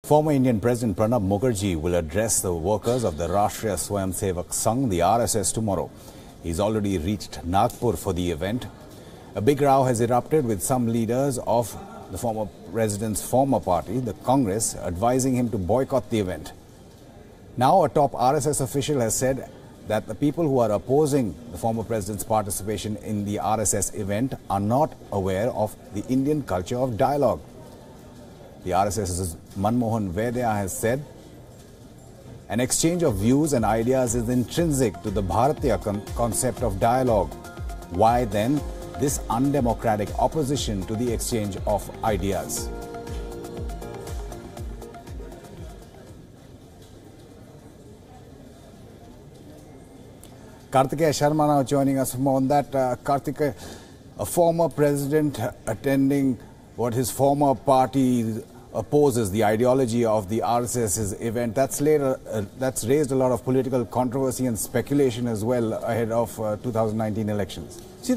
Former Indian President Pranab Mukherjee will address the workers of the Sangh, the RSS, tomorrow. He's already reached Nagpur for the event. A big row has erupted with some leaders of the former president's former party, the Congress, advising him to boycott the event. Now a top RSS official has said that the people who are opposing the former president's participation in the RSS event are not aware of the Indian culture of dialogue. The RSS's Manmohan Vaidya has said, an exchange of views and ideas is intrinsic to the Bharatiya concept of dialogue. Why then this undemocratic opposition to the exchange of ideas? Kartikeya Sharma now joining us from on that. Kartikeya, a former president attending what his former party opposes, the ideology of the RSS's event. That's raised a lot of political controversy and speculation as well ahead of 2019 elections. See,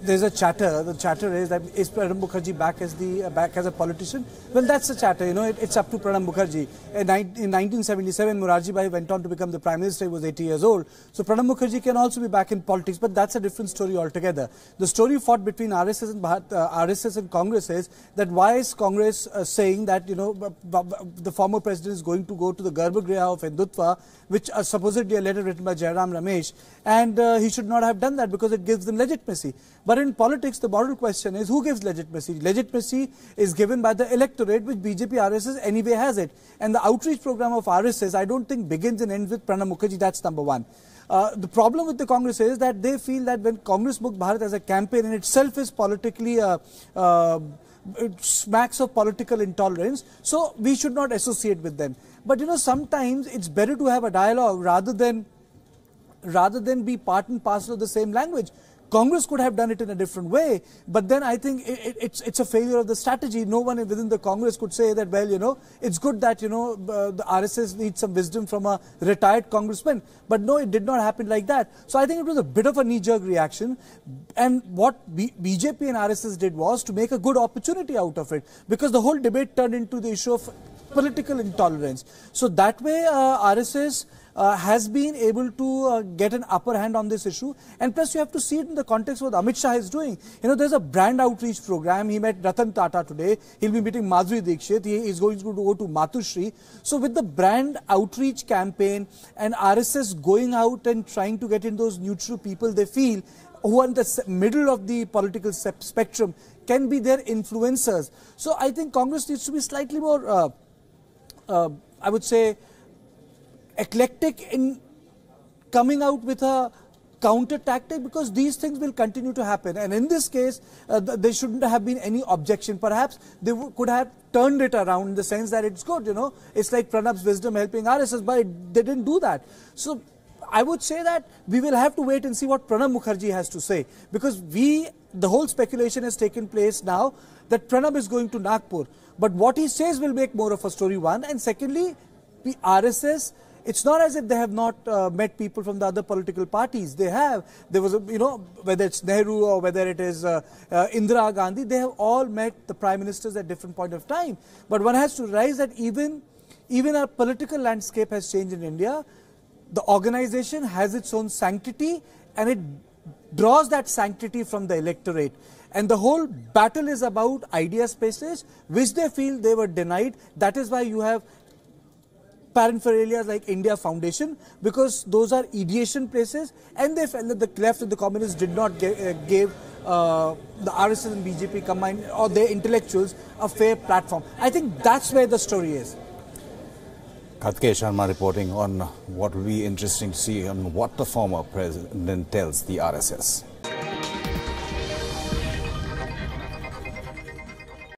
there's a chatter. The chatter is that is Pranab Mukherjee back as a politician? Well, that's the chatter. You know, it's up to Pranab Mukherjee. In 1977, Morarji Bhai went on to become the Prime Minister. He was 80 years old. So Pranab Mukherjee can also be back in politics, but that's a different story altogether. The story fought between RSS and Congress is that why is Congress saying that, you know, the former president is going to go to the Garbhagriha of Hindutva, which supposedly a letter written by Jairam Ramesh, and he should not have done that because it gives them legitimacy. But in politics, the moral question is who gives legitimacy? Legitimacy is given by the electorate, which BJP RSS anyway has it. And the outreach program of RSS, I don't think begins and ends with Pranab Mukherjee. That's number one. The problem with the Congress is that they feel that when Congress Mukht Bharat as a campaign in itself is politically it smacks of political intolerance, so we should not associate with them. But you know, sometimes it's better to have a dialogue rather than be part and parcel of the same language. Congress could have done it in a different way, but then I think it's a failure of the strategy. No one within the Congress could say that, well, you know, it's good that, you know, the RSS needs some wisdom from a retired congressman. But no, it did not happen like that. So I think it was a bit of a knee-jerk reaction. And what BJP and RSS did was to make a good opportunity out of it, because the whole debate turned into the issue of political intolerance. So that way, RSS has been able to get an upper hand on this issue, and plus you have to see it in the context of what Amit Shah is doing. You know, there's a brand outreach program. He met Ratan Tata today. He'll be meeting Madhuri Dixit. He is going to go to Matushri. So with the brand outreach campaign and RSS going out and trying to get in those neutral people they feel who are in the middle of the political spectrum can be their influencers. So I think Congress needs to be slightly more, I would say, eclectic in coming out with a counter tactic, because these things will continue to happen. And in this case, there shouldn't have been any objection. Perhaps they could have turned it around in the sense that it's good, you know, it's like Pranab's wisdom helping RSS, but they didn't do that. So I would say that we will have to wait and see what Pranab Mukherjee has to say, because the whole speculation has taken place now that Pranab is going to Nagpur. But what he says will make more of a story, one. And secondly, the RSS, it's not as if they have not met people from the other political parties. They have. There was, you know, whether it's Nehru or whether it is Indira Gandhi, they have all met the prime ministers at different point of time. But one has to realize that even our political landscape has changed in India. The organization has its own sanctity, and it draws that sanctity from the electorate. And the whole battle is about idea spaces, which they feel they were denied. That is why you have paraphernalia like India Foundation, because those are ideation places, and they felt that the left and the communists did not give the RSS and BJP combined, or their intellectuals, a fair platform. I think that's where the story is. Kartikeya Sharma reporting on what will be interesting to see on what the former president tells the RSS.